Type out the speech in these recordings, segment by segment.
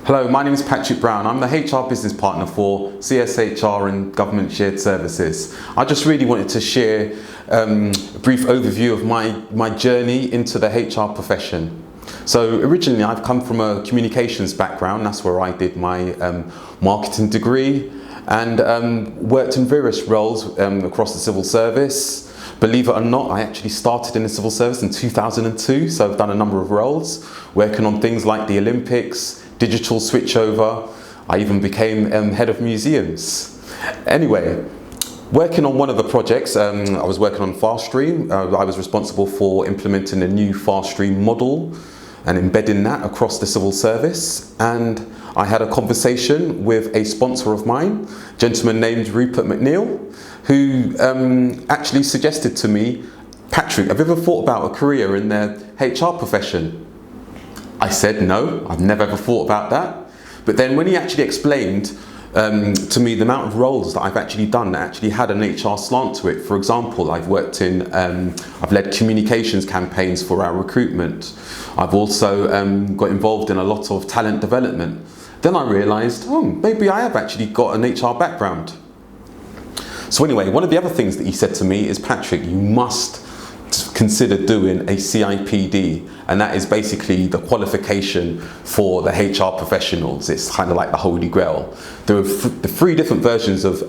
Hello, my name is Patrick Brown. I'm the HR business partner for CSHR and Government Shared Services. I just really wanted to share a brief overview of my journey into the HR profession. So originally I've come from a communications background. That's where I did my marketing degree and worked in various roles across the civil service. Believe it or not, I actually started in the civil service in 2002, so I've done a number of roles, working on things like the Olympics, digital switchover. I even became head of museums. Anyway, working on one of the projects, I was working on FastStream. I was responsible for implementing a new FastStream model and embedding that across the civil service. And I had a conversation with a sponsor of mine, a gentleman named Rupert McNeil, who actually suggested to me, Patrick, have you ever thought about a career in the HR profession? I said, no, I've never ever thought about that. But then when he actually explained to me the amount of roles that I've actually done that actually had an HR slant to it. For example, I've worked in, I've led communications campaigns for our recruitment. I've also got involved in a lot of talent development. Then I realised, oh, maybe I have actually got an HR background. So anyway, one of the other things that he said to me is, Patrick, you must consider doing a CIPD, and that is basically the qualification for the HR professionals. It's kind of like the Holy Grail. There are the three different versions of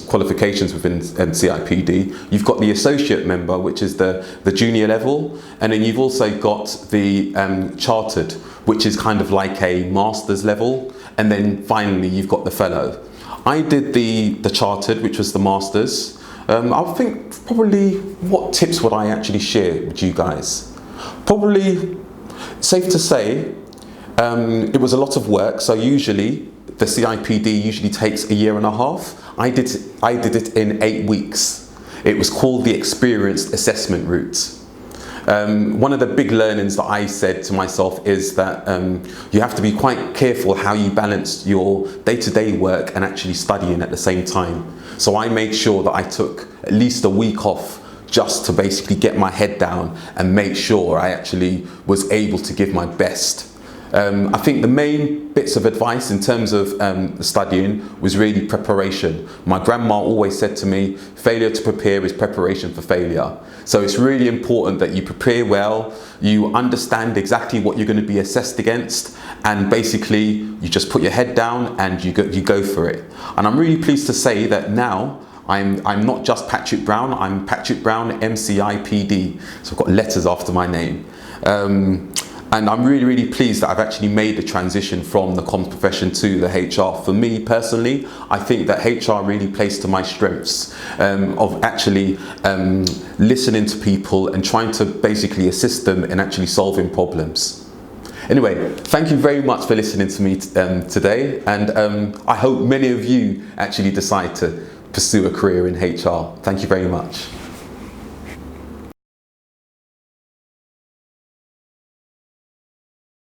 qualifications within CIPD. You've got the associate member, which is the junior level, and then you've also got the chartered, which is kind of like a master's level, and then finally you've got the fellow. I did the chartered, which was the masters. I think probably what tips would I actually share with you guys? Probably safe to say it was a lot of work. So usually the CIPD usually takes a year and a half. I did it in 8 weeks. It was called the experienced assessment route. One of the big learnings that I said to myself is that you have to be quite careful how you balance your day-to-day work and actually studying at the same time. So I made sure that I took at least a week off just to basically get my head down and make sure I actually was able to give my best. I think the main bits of advice in terms of studying was really preparation. My grandma always said to me, failure to prepare is preparation for failure. So it's really important that you prepare well, you understand exactly what you're going to be assessed against, and basically you just put your head down and you go for it. And I'm really pleased to say that now I'm not just Patrick Brown, I'm Patrick Brown MCIPD. So I've got letters after my name. And I'm really, really pleased that I've actually made the transition from the comms profession to the HR. For me personally, I think that HR really plays to my strengths of actually listening to people and trying to basically assist them in actually solving problems. Anyway, thank you very much for listening to me today, and I hope many of you actually decide to pursue a career in HR. Thank you very much.